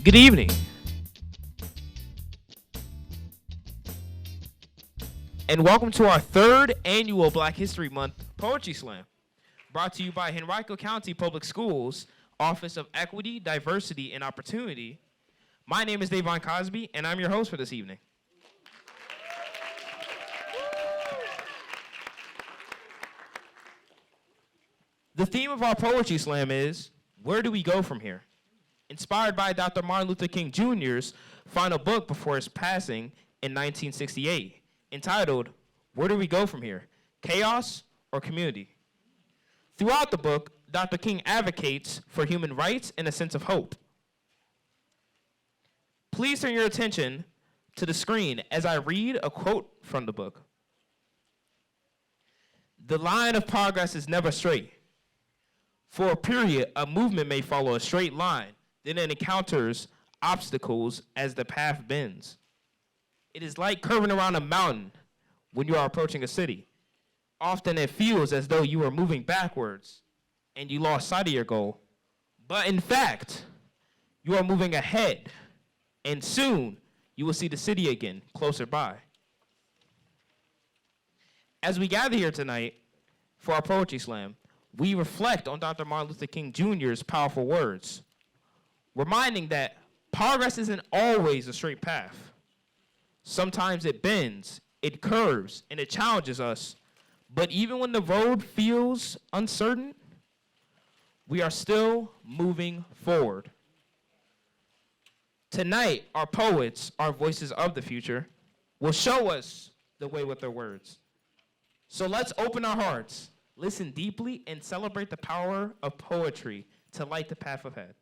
Good evening. And welcome to our third annual Black History Month Poetry Slam, brought to you by Henrico County Public Schools, Office of Equity, Diversity, and Opportunity. My name is Davon Cosby, and I'm your host for this evening. The theme of our Poetry Slam is, where do we go from here? Inspired by Dr. Martin Luther King Jr.'s final book before his passing in 1968, entitled, Where Do We Go From Here? Chaos or Community? Throughout the book, Dr. King advocates for human rights and a sense of hope. Please turn your attention to the screen as I read a quote from the book. The line of progress is never straight. For a period, a movement may follow a straight line, then it encounters obstacles as the path bends. It is like curving around a mountain when you are approaching a city. Often it feels as though you are moving backwards and you lost sight of your goal. But in fact, you are moving ahead, and soon you will see the city again, closer by. As we gather here tonight for our Poetry Slam, we reflect on Dr. Martin Luther King Jr.'s powerful words, reminding that progress isn't always a straight path. Sometimes it bends, it curves, and it challenges us. But even when the road feels uncertain, we are still moving forward. Tonight, our poets, our voices of the future, will show us the way with their words. So let's open our hearts, listen deeply, and celebrate the power of poetry to light the path ahead.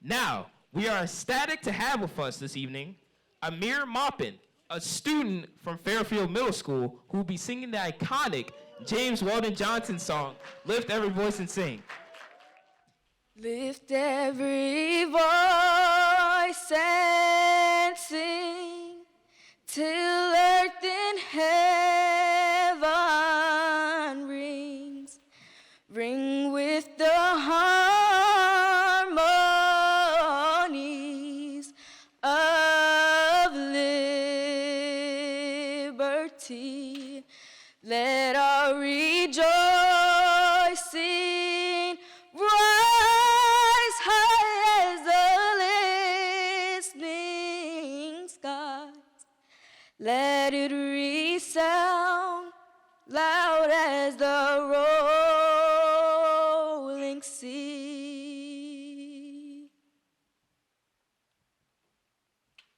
Now, we are ecstatic to have with us this evening Amir Maupin, a student from Fairfield Middle School who will be singing the iconic James Weldon Johnson song, Lift Every Voice and Sing. Lift every voice and sing till earth and heaven rings. Ring with the harmonies of liberty. Let our rejoicing rise high as the listening skies. Let it resound loud as the rolling sea.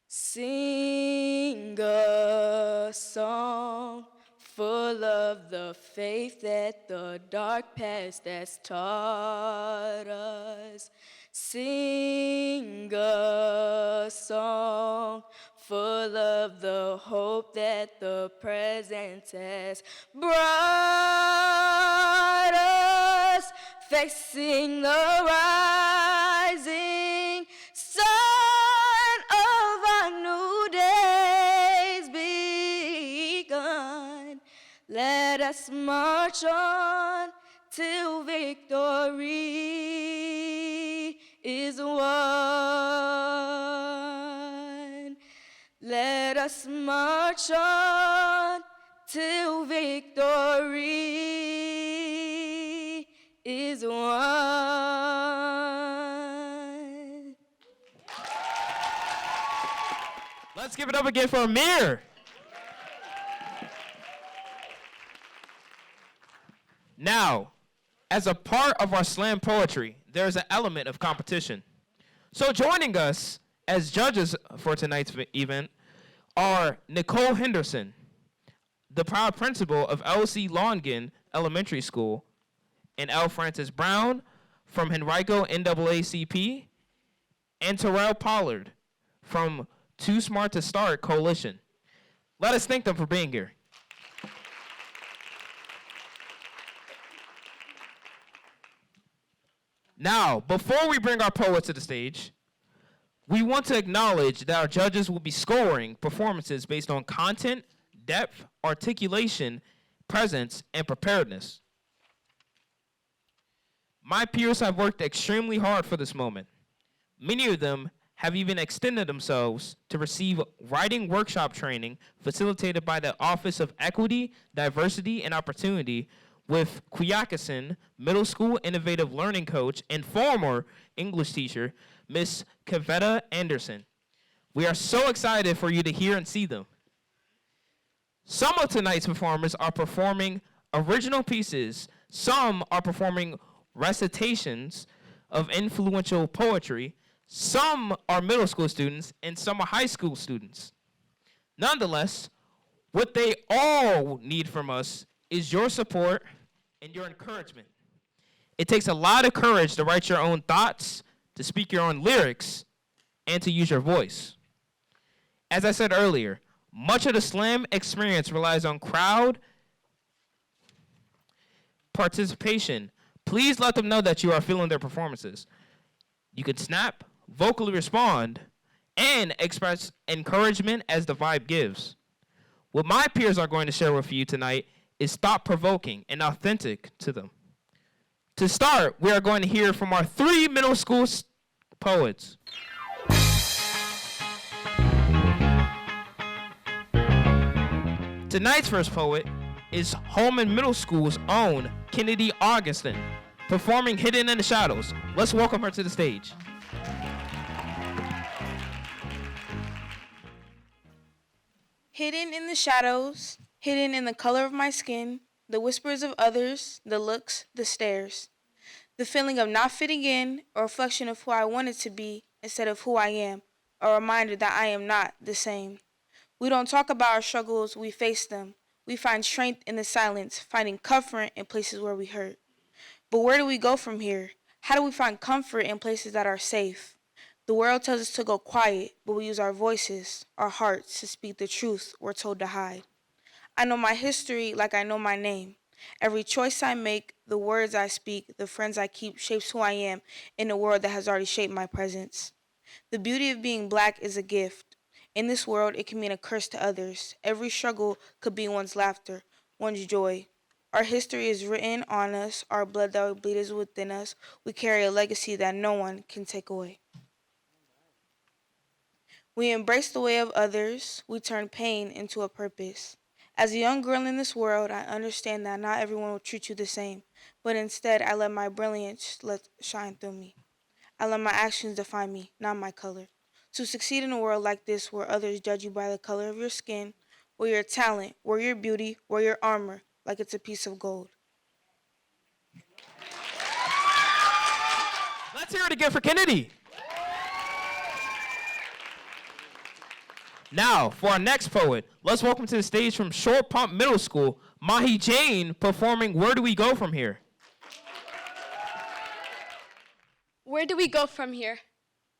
Sing a song full of the faith that the dark past has taught us. Sing a song full of the hope that the present has brought us. Facing the rising sun of our new days begun. Let us march on till victory is won. Let us march on till victory is won. Let's give it up again for Amir. Now, as a part of our slam poetry, there's an element of competition. So joining us as judges for tonight's event are Nicole Henderson, the proud principal of L.C. Longan Elementary School, and L. Francis Brown from Henrico NAACP, and Terrell Pollard from Too Smart to Start Coalition. Let us thank them for being here. Now, before we bring our poets to the stage, we want to acknowledge that our judges will be scoring performances based on content, depth, articulation, presence, and preparedness. My peers have worked extremely hard for this moment. Many of them have even extended themselves to receive writing workshop training facilitated by the Office of Equity, Diversity, and Opportunity with Quiacasin Middle School Innovative Learning Coach and former English teacher, Miss Kavetta Anderson. We are so excited for you to hear and see them. Some of tonight's performers are performing original pieces. Some are performing recitations of influential poetry. Some are middle school students, and some are high school students. Nonetheless, what they all need from us is your support and your encouragement. It takes a lot of courage to write your own thoughts, to speak your own lyrics, and to use your voice. As I said earlier, much of the slam experience relies on crowd participation. Please let them know that you are feeling their performances. You can snap, vocally respond, and express encouragement as the vibe gives. What my peers are going to share with you tonight is thought-provoking and authentic to them. To start, we are going to hear from our 3 middle school poets. Tonight's first poet is Holman Middle School's own Kennedy Augustin, performing Hidden in the Shadows. Let's welcome her to the stage. Hidden in the shadows, hidden in the color of my skin, the whispers of others, the looks, the stares. The feeling of not fitting in, a reflection of who I wanted to be instead of who I am, a reminder that I am not the same. We don't talk about our struggles, we face them. We find strength in the silence, finding comfort in places where we hurt. But where do we go from here? How do we find comfort in places that are safe? The world tells us to go quiet, but we use our voices, our hearts, to speak the truth we're told to hide. I know my history like I know my name. Every choice I make, the words I speak, the friends I keep shapes who I am in a world that has already shaped my presence. The beauty of being Black is a gift. In this world, it can mean a curse to others. Every struggle could be one's laughter, one's joy. Our history is written on us. Our blood that we bleed is within us. We carry a legacy that no one can take away. We embrace the way of others. We turn pain into a purpose. As a young girl in this world, I understand that not everyone will treat you the same, but instead I let my brilliance shine through me. I let my actions define me, not my color. To succeed in a world like this where others judge you by the color of your skin, where your talent, where your beauty, where your armor, like it's a piece of gold. Let's hear it again for Kennedy. Now, for our next poet, let's welcome to the stage from Short Pump Middle School, Mahi Jane, performing Where Do We Go From Here? Where do we go from here?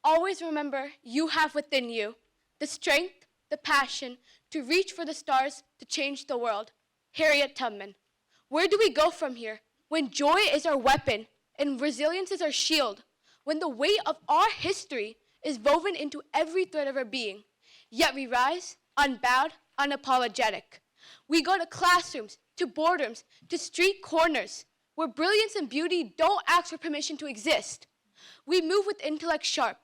Always remember you have within you the strength, the passion to reach for the stars to change the world. Harriet Tubman. Where do we go from here? When joy is our weapon and resilience is our shield. When the weight of our history is woven into every thread of our being. Yet we rise, unbowed, unapologetic. We go to classrooms, to boardrooms, to street corners, where brilliance and beauty don't ask for permission to exist. We move with intellect sharp,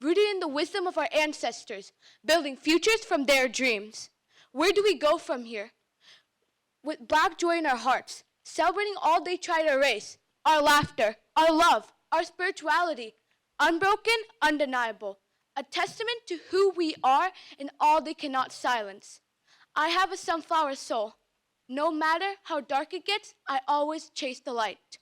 rooted in the wisdom of our ancestors, building futures from their dreams. Where do we go from here? With Black joy in our hearts, celebrating all they try to erase, our laughter, our love, our spirituality, unbroken, undeniable. A testament to who we are and all they cannot silence. I have a sunflower soul. No matter how dark it gets, I always chase the light.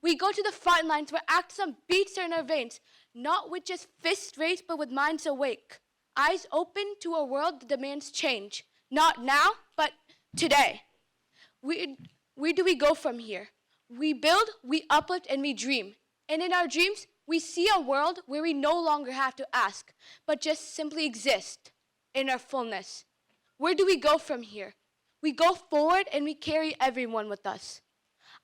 We go to the front lines where activism beats in our veins, not with just fists raised, but with minds awake. Eyes open to a world that demands change. Not now, but today. Where do we go from here? We build, we uplift, and we dream. And in our dreams, we see a world where we no longer have to ask, but just simply exist in our fullness. Where do we go from here? We go forward and we carry everyone with us.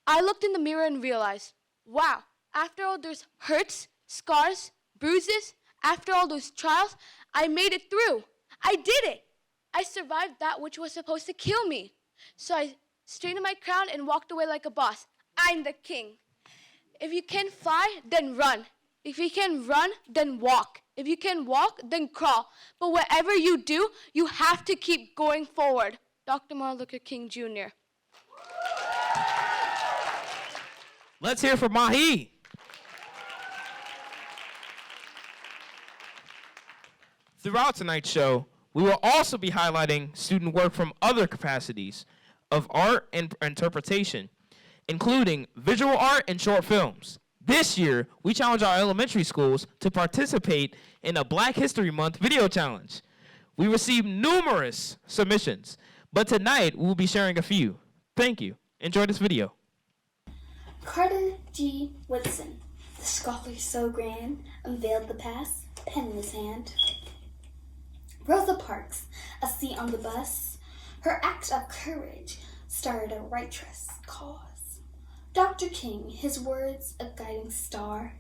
I looked in the mirror and realized, wow, after all those hurts, scars, bruises, after all those trials, I made it through. I did it. I survived that which was supposed to kill me. So I straightened my crown, and walked away like a boss. I'm the king. If you can fly, then run. If you can run, then walk. If you can walk, then crawl. But whatever you do, you have to keep going forward. Dr. Martin Luther King Jr. Let's hear from Mahi. Throughout tonight's show, we will also be highlighting student work from other capacities of art and interpretation, including visual art and short films. This year, we challenge our elementary schools to participate in a Black History Month video challenge. We received numerous submissions, but tonight we'll be sharing a few. Thank you. Enjoy this video. Carter G. Woodson, the scholar so grand, unveiled the past, pen in his hand. Rosa Parks, a seat on the bus, her act of courage started a righteous cause. Dr. King, his words a guiding star.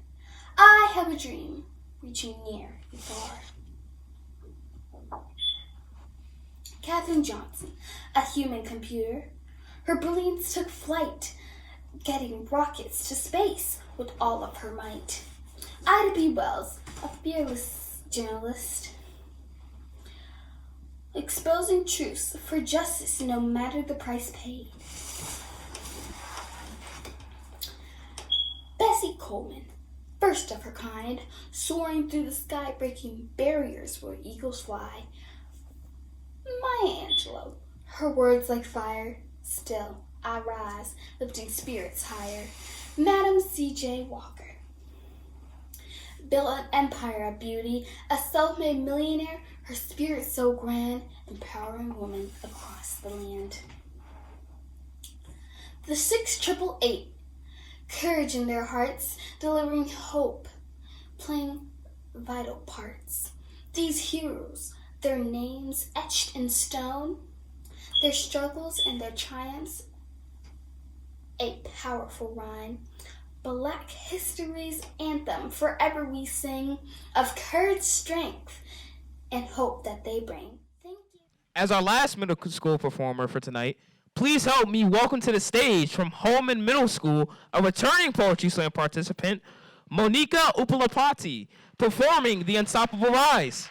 I have a dream, reaching near and far. Katherine Johnson, a human computer, her brilliance took flight, getting rockets to space with all of her might. Ida B. Wells, a fearless journalist, exposing truths for justice no matter the price paid. Bessie Coleman, first of her kind, soaring through the sky, breaking barriers where eagles fly. Maya Angelou, her words like fire, still I rise, lifting spirits higher. Madam C.J. Walker, built an empire of beauty, a self-made millionaire, her spirit so grand, empowering women across the land. The 6888, courage in their hearts, delivering hope, playing vital parts. These heroes, their names etched in stone, their struggles and their triumphs, a powerful rhyme. Black History's anthem, forever we sing, of courage, strength, and hope that they bring. Thank you. As our last middle school performer for tonight, please help me welcome to the stage from Holman Middle School a returning Poetry Slam participant, Monica Upalapati, performing The Unstoppable Rise.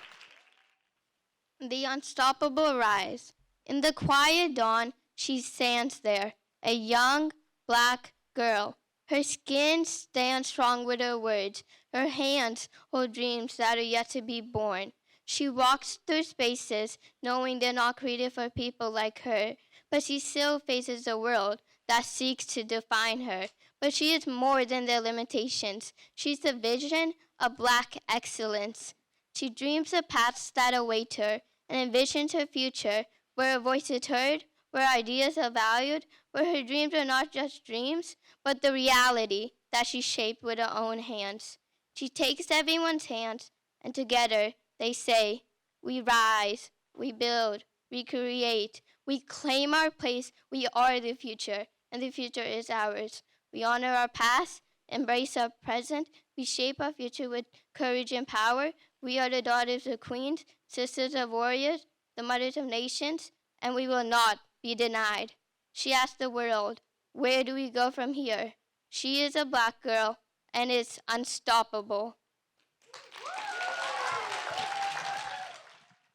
The unstoppable rise. In the quiet dawn, she stands there, a young black girl. Her skin stands strong with her words. Her hands hold dreams that are yet to be born. She walks through spaces, knowing they're not created for people like her, but she still faces a world that seeks to define her. But she is more than their limitations. She's the vision of Black excellence. She dreams of paths that await her and envisions her future where her voice is heard, where ideas are valued, where her dreams are not just dreams, but the reality that she shaped with her own hands. She takes everyone's hands, and together they say, we rise, we build, we create, we claim our place, we are the future, and the future is ours. We honor our past, embrace our present, we shape our future with courage and power. We are the daughters of queens, sisters of warriors, the mothers of nations, and we will not be denied. She asked the world, where do we go from here? She is a Black girl, and is unstoppable.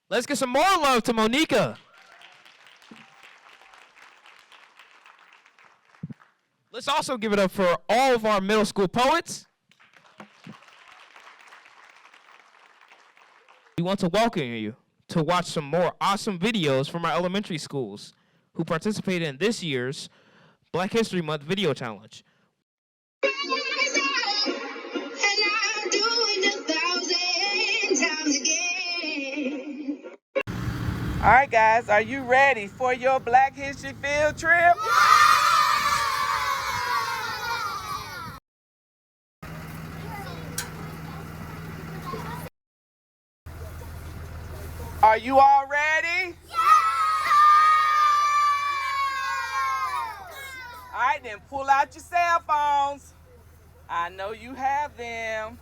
Let's give some more love to Monica. Let's also give it up for all of our middle school poets. We want to welcome you to watch some more awesome videos from our elementary schools who participated in this year's Black History Month video challenge. All right, guys, are you ready for your Black History field trip? Are you all ready? All right, then pull out your cell phones. I know you have them.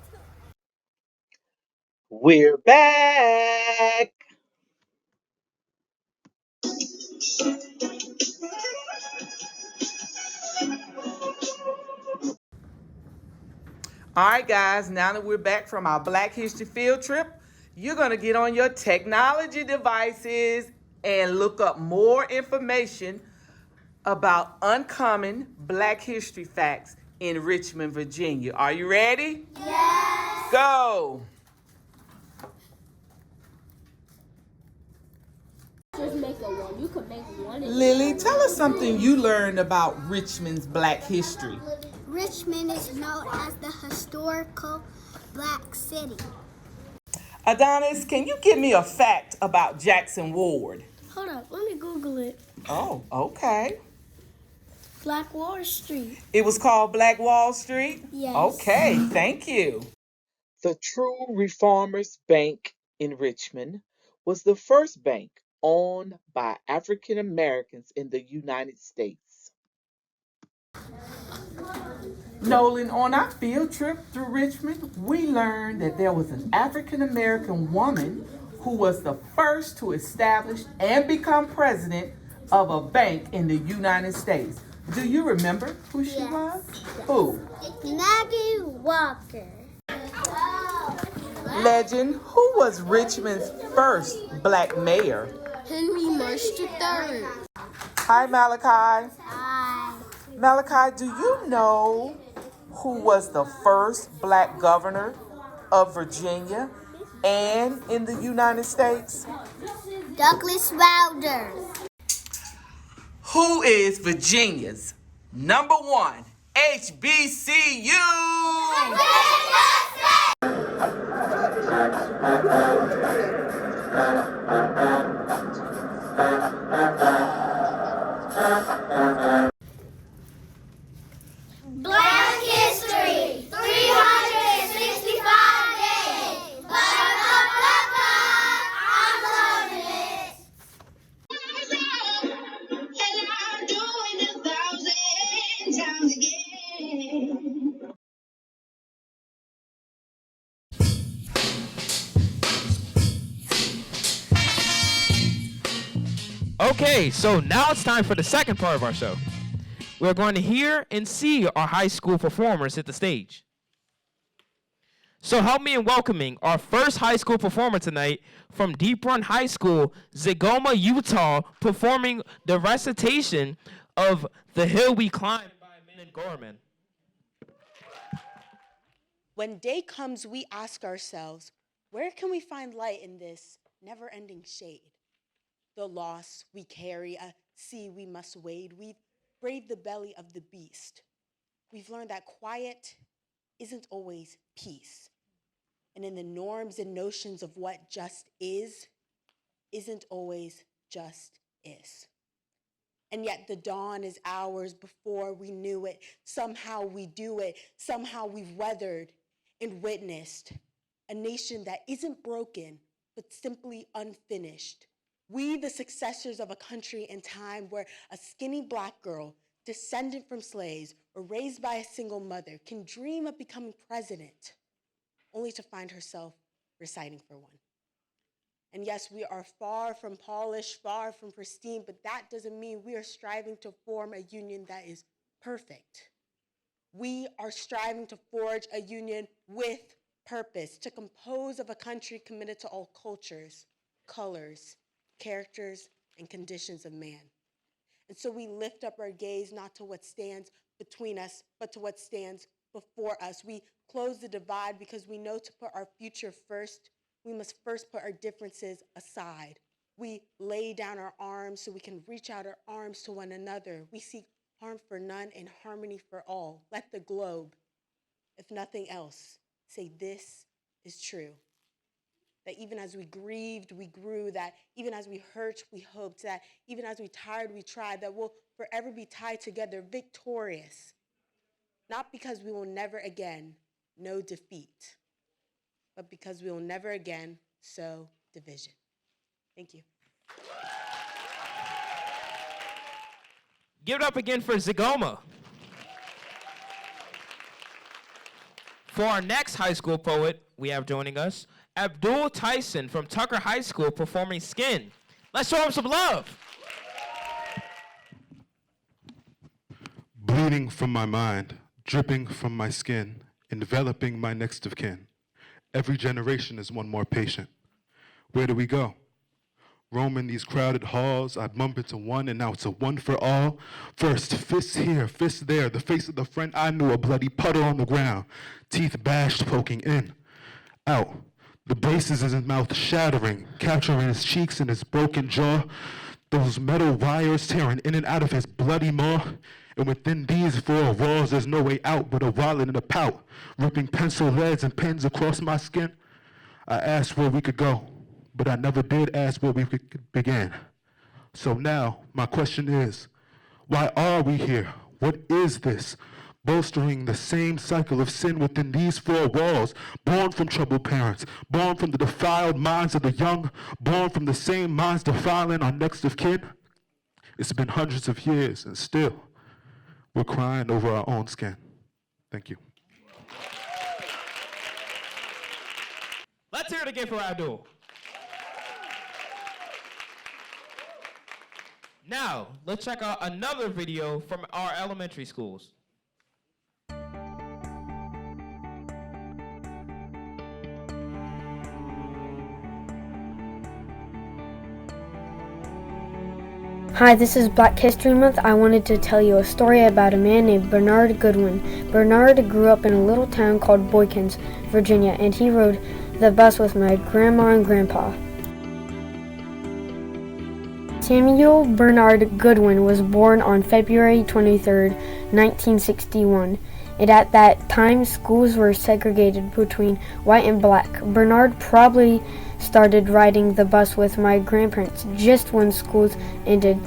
We're back. All right, guys, now that we're back from our Black History field trip, you're going to get on your technology devices and look up more information about uncommon Black history facts in Richmond, Virginia. Are you ready? Yes. Go. Just make a one. You could make one. Lily, tell us something you learned about Richmond's Black history. Richmond is known as the historical Black city. Adonis, can you give me a fact about Jackson Ward? Hold up, let me Google it. Oh, okay. Black Wall Street. It was called Black Wall Street? Yes. Okay, thank you. The True Reformers Bank in Richmond was the first bank owned by African Americans in the United States. Nolan, on our field trip through Richmond, we learned that there was an African American woman who was the first to establish and become president of a bank in the United States. Do you remember who she was? Who? Maggie Walker. Legend, who was Richmond's first Black mayor? Henry Marsh III. Hi, Malachi. Hi. Malachi, do you know who was the first Black governor of Virginia and in the United States? Douglas Wilder. Who is Virginia's #1 HBCU? Black History, 365 days. I'm loving it. And I'll do it 1,000 times again. Okay, so now it's time for the second part of our show. We're going to hear and see our high school performers hit the stage. So help me in welcoming our first high school performer tonight from Deep Run High School, Zagoma, Utah, performing the recitation of The Hill We Climb by Manon Gorman. When day comes, we ask ourselves, where can we find light in this never-ending shade? The loss we carry, a sea we must wade. We've braved the belly of the beast. We've learned that quiet isn't always peace. And in the norms and notions of what just is, isn't always just is. And yet the dawn is ours before we knew it. Somehow we do it. Somehow we've weathered and witnessed a nation that isn't broken, but simply unfinished. We, the successors of a country and time where a skinny Black girl, descendant from slaves or raised by a single mother, can dream of becoming president, only to find herself reciting for one. And yes, we are far from polished, far from pristine, but that doesn't mean we are striving to form a union that is perfect. We are striving to forge a union with purpose, to compose of a country committed to all cultures, colors, characters, and conditions of man. And so we lift up our gaze not to what stands between us, but to what stands before us. We close the divide because we know to put our future first, we must first put our differences aside. We lay down our arms so we can reach out our arms to one another. We seek harm for none and harmony for all. Let the globe, if nothing else, say this is true. That even as we grieved, we grew, that even as we hurt, we hoped, that even as we tired, we tried, that we'll forever be tied together, victorious. Not because we will never again know defeat, but because we will never again sow division. Thank you. Give it up again for Zagoma. For our next high school poet we have joining us, Abdul Tyson from Tucker High School performing Skin. Let's show him some love. Bleeding from my mind, dripping from my skin, enveloping my next of kin. Every generation is one more patient. Where do we go? Roaming these crowded halls, I'd bump into one, and now it's a one for all. First, fists here, fists there, the face of the friend I knew, a bloody puddle on the ground, teeth bashed, poking in, out. The braces in his mouth shattering, capturing his cheeks and his broken jaw, those metal wires tearing in and out of his bloody maw. And within these four walls, there's no way out but a wallet and a pout, ripping pencil leads and pens across my skin. I asked where we could go, but I never did ask where we could begin. So now, my question is, why are we here? What is this? Bolstering the same cycle of sin within these four walls, born from troubled parents, born from the defiled minds of the young, born from the same minds defiling our next of kin. It's been hundreds of years, and still, we're crying over our own skin. Thank you. Let's hear it again for Abdul. Now, let's check out another video from our elementary schools. Hi, this is Black History Month. I wanted to tell you a story about a man named Bernard Goodwin. Bernard grew up in a little town called Boykins, Virginia, and he rode the bus with my grandma and grandpa. Samuel Bernard Goodwin was born on February 23, 1961, and at that time schools were segregated between white and black. Bernard probably started riding the bus with my grandparents just when schools ended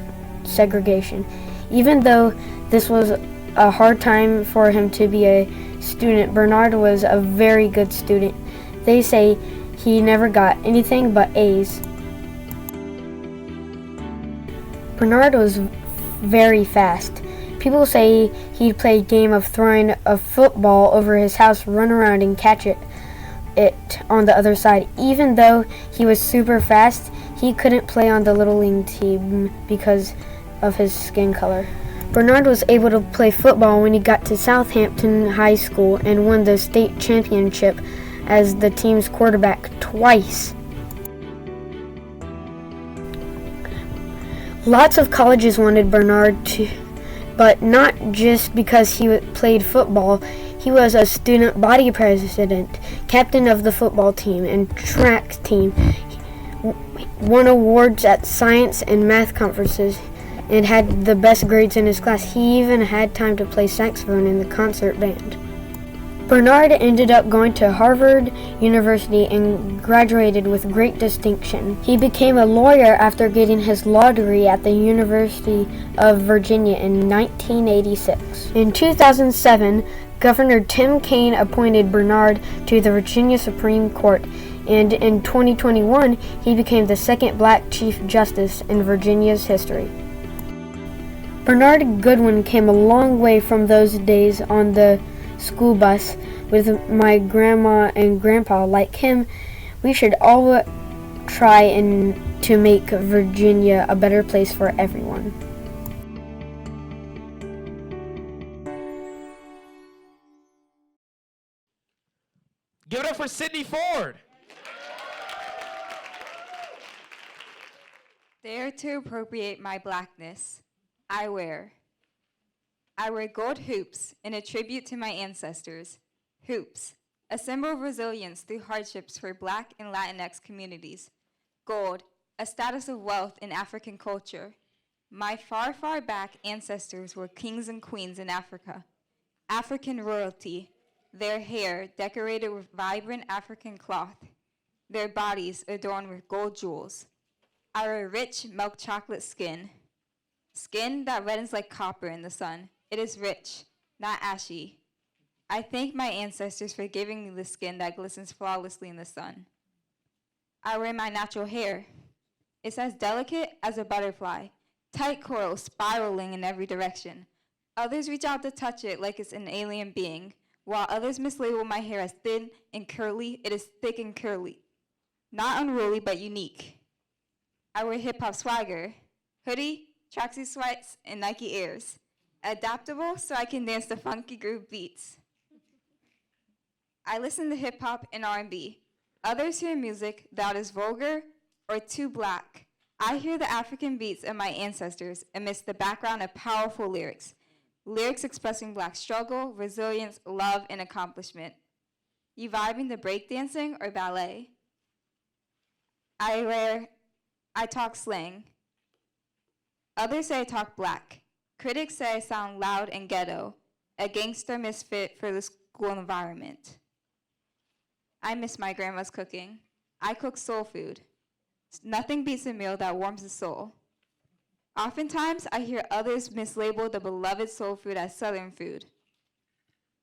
segregation. Even though this was a hard time for him to be a student, Bernard was a very good student. They say he never got anything but A's. Bernard was very fast. People say he'd play a game of throwing a football over his house, run around and catch it on the other side. Even though he was super fast, he couldn't play on the Little League team because of his skin color. Bernard was able to play football when he got to Southampton High School and won the state championship as the team's quarterback twice. Lots of colleges wanted Bernard to, but not just because he played football. He was a student body president, captain of the football team and track team, won awards at science and math conferences, and had the best grades in his class. He even had time to play saxophone in the concert band. Bernard ended up going to Harvard University and graduated with great distinction. He became a lawyer after getting his law degree at the University of Virginia in 1986. In 2007, Governor Tim Kaine appointed Bernard to the Virginia Supreme Court, and in 2021, he became the second black Chief Justice in Virginia's history. Bernard Goodwin came a long way from those days on the school bus with my grandma and grandpa. Like him, we should all try to make Virginia a better place for everyone. Give it up for Sydney Ford. Dare to appropriate my blackness. I wear gold hoops in a tribute to my ancestors. Hoops, a symbol of resilience through hardships for Black and Latinx communities. Gold, a status of wealth in African culture. My far, far back ancestors were kings and queens in Africa. African royalty, their hair decorated with vibrant African cloth, their bodies adorned with gold jewels. Our rich milk chocolate skin that reddens like copper in the sun. It is rich, not ashy. I thank my ancestors for giving me the skin that glistens flawlessly in the sun. I wear my natural hair. It's as delicate as a butterfly, tight coil spiraling in every direction. Others reach out to touch it like it's an alien being, while others mislabel my hair as thin and curly. It is thick and curly. Not unruly, but unique. I wear hip-hop swagger, hoodie, tracksuit sweats, and Nike Airs. Adaptable so I can dance to funky groove beats. I listen to hip hop and R&B. Others hear music that is vulgar or too black. I hear the African beats of my ancestors amidst the background of powerful lyrics. Lyrics expressing black struggle, resilience, love, and accomplishment. You vibing to breakdancing or ballet? I talk slang. Others say I talk black. Critics say I sound loud and ghetto, a gangster misfit for the school environment. I miss my grandma's cooking. I cook soul food. Nothing beats a meal that warms the soul. Oftentimes, I hear others mislabel the beloved soul food as Southern food.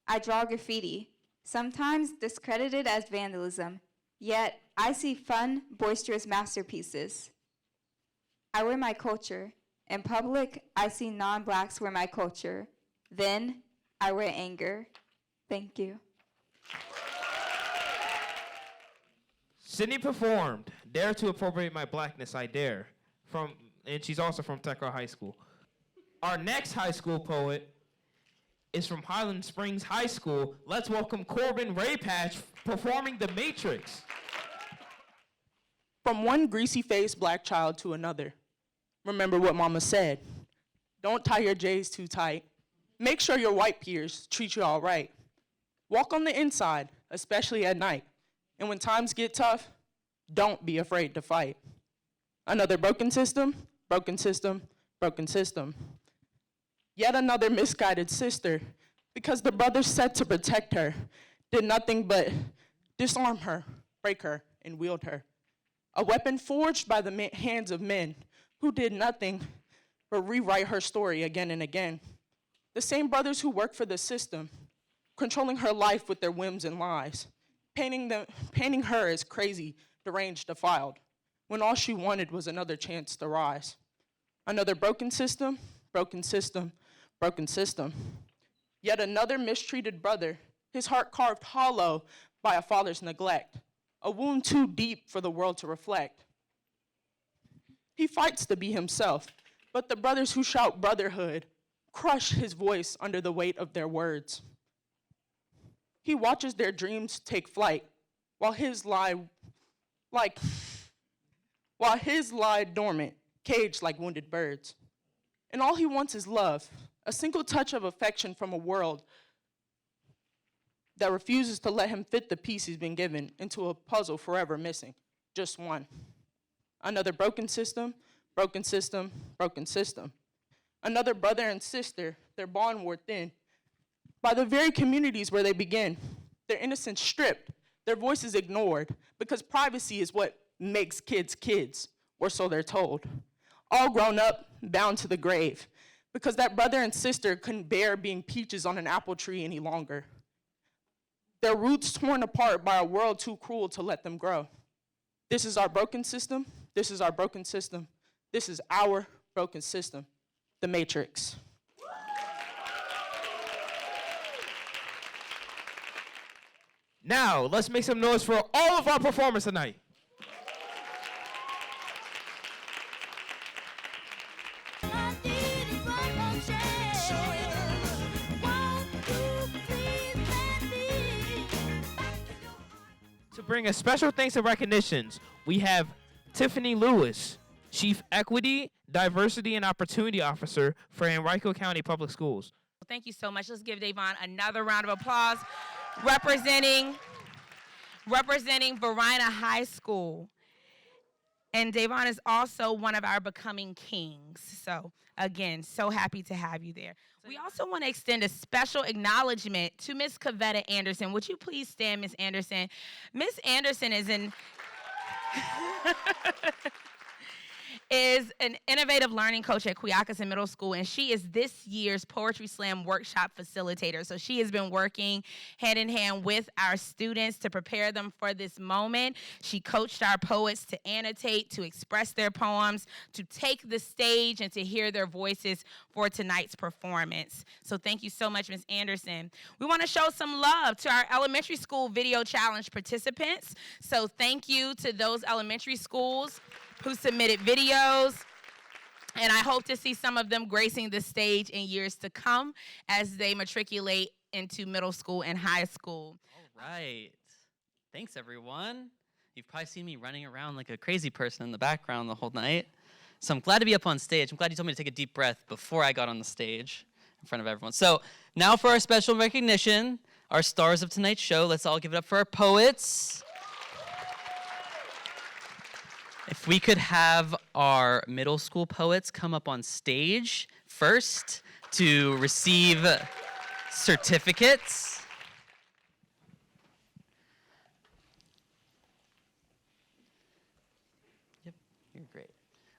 I draw graffiti, sometimes discredited as vandalism, yet I see fun, boisterous masterpieces. I wear my culture. In public, I see non-blacks wear my culture. Then, I wear anger. Thank you. Sydney performed Dare to Appropriate My Blackness, I Dare, and she's also from Teco High School. Our next high school poet is from Highland Springs High School. Let's welcome Corbin Raypatch performing The Matrix. From one greasy-faced black child to another, remember what mama said. Don't tie your J's too tight. Make sure your white peers treat you all right. Walk on the inside, especially at night. And when times get tough, don't be afraid to fight. Another broken system, broken system, broken system. Yet another misguided sister, because the brothers set to protect her did nothing but disarm her, break her, and wield her. A weapon forged by the hands of men who did nothing but rewrite her story again and again. The same brothers who work for the system, controlling her life with their whims and lies, painting her as crazy, deranged, defiled, when all she wanted was another chance to rise. Another broken system, broken system, broken system. Yet another mistreated brother, his heart carved hollow by a father's neglect, a wound too deep for the world to reflect. He fights to be himself, but the brothers who shout brotherhood crush his voice under the weight of their words. He watches their dreams take flight, while his lie dormant, caged like wounded birds. And all he wants is love, a single touch of affection from a world that refuses to let him fit the piece he's been given into a puzzle forever missing, just one. Another broken system, broken system, broken system. Another brother and sister, their bond wore thin by the very communities where they begin, their innocence stripped, their voices ignored, because privacy is what makes kids kids, or so they're told. All grown up, bound to the grave, because that brother and sister couldn't bear being peaches on an apple tree any longer. Their roots torn apart by a world too cruel to let them grow. This is our broken system, this is our broken system, this is our broken system, the Matrix. Now, let's make some noise for all of our performers tonight. To bring us special thanks and recognitions, we have Tiffany Lewis, Chief Equity, Diversity, and Opportunity Officer for Henrico County Public Schools. Thank you so much. Let's give Davon another round of applause. Representing Verina High School. And Davon is also one of our becoming kings. So again, so happy to have you there. We also want to extend a special acknowledgement to Miss Cavetta Anderson. Would you please stand, Miss Anderson? Miss Anderson is an innovative learning coach at Quioccasin Middle School, and she is this year's Poetry Slam workshop facilitator. So she has been working hand in hand with our students to prepare them for this moment. She coached our poets to annotate, to express their poems, to take the stage, and to hear their voices for tonight's performance. So thank you so much, Ms. Anderson. We want to show some love to our elementary school video challenge participants. So thank you to those elementary schools who submitted videos, and I hope to see some of them gracing the stage in years to come as they matriculate into middle school and high school. right. Thanks, everyone. You've probably seen me running around like a crazy person in the background the whole night. So I'm glad to be up on stage. I'm glad you told me to take a deep breath before I got on the stage in front of everyone. So now for our special recognition, our stars of tonight's show. Let's all give it up for our poets. If we could have our middle school poets come up on stage first to receive certificates. Yep, you're great.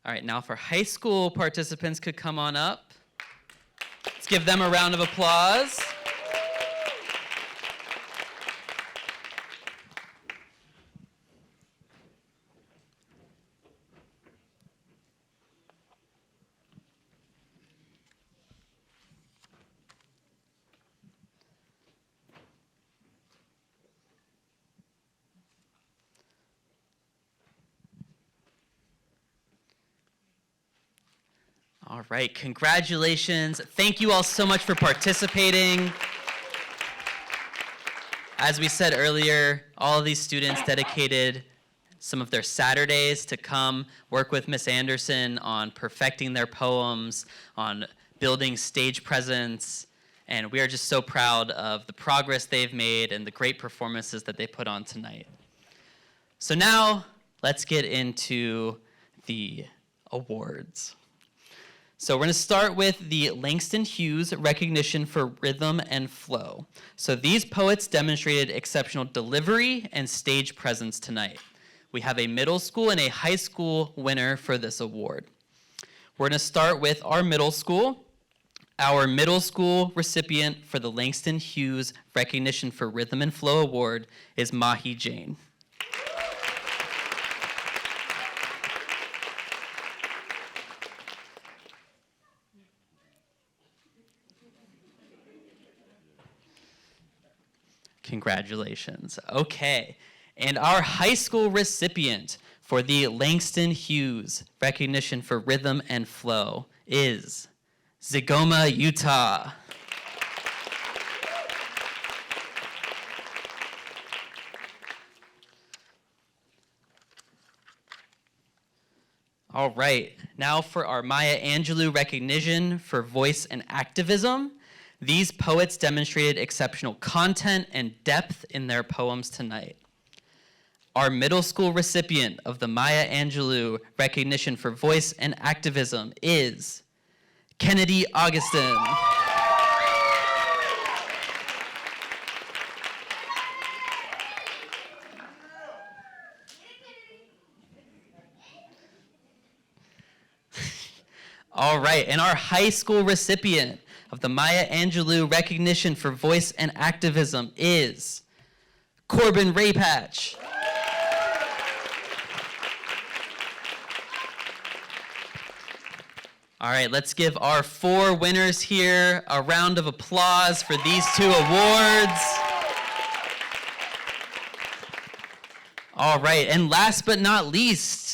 All right, now for high school participants could come on up. Let's give them a round of applause. All right, congratulations. Thank you all so much for participating. As we said earlier, all of these students dedicated some of their Saturdays to come work with Miss Anderson on perfecting their poems, on building stage presence, and we are just so proud of the progress they've made and the great performances that they put on tonight. So now, let's get into the awards. So we're going to start with the Langston Hughes Recognition for Rhythm and Flow. So these poets demonstrated exceptional delivery and stage presence tonight. We have a middle school and a high school winner for this award. We're going to start with our middle school. Our middle school recipient for the Langston Hughes Recognition for Rhythm and Flow Award is Mahi Jain. Congratulations. Okay. And our high school recipient for the Langston Hughes Recognition for Rhythm and Flow is Zigoma, Utah. All right. Now for our Maya Angelou Recognition for Voice and Activism. These poets demonstrated exceptional content and depth in their poems tonight. Our middle school recipient of the Maya Angelou Recognition for Voice and Activism is Kennedy Augustin. All right, and our high school recipient of the Maya Angelou Recognition for Voice and Activism is Corbin Raypatch. All right, let's give our 4 winners here a round of applause for these 2 awards. All right, and last but not least,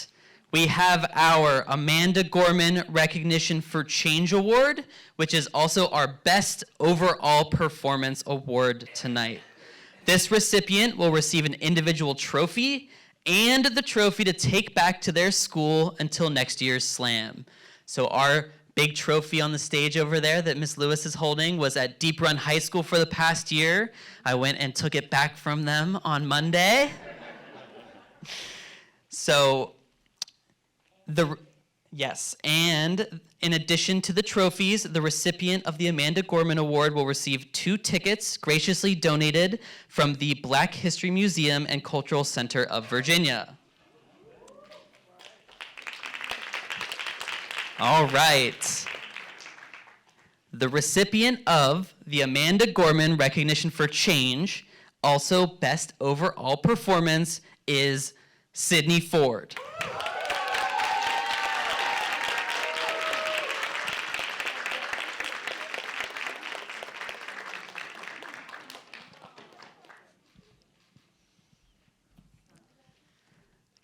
we have our Amanda Gorman Recognition for Change Award, which is also our Best Overall Performance Award tonight. This recipient will receive an individual trophy and the trophy to take back to their school until next year's slam. So our big trophy on the stage over there that Miss Lewis is holding was at Deep Run High School for the past year. I went and took it back from them on Monday. So, yes, and in addition to the trophies, the recipient of the Amanda Gorman Award will receive 2 tickets graciously donated from the Black History Museum and Cultural Center of Virginia. All right. The recipient of the Amanda Gorman Recognition for Change, also Best Overall Performance, is Sydney Ford.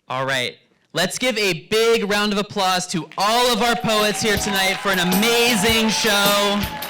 All right, let's give a big round of applause to all of our poets here tonight for an amazing show.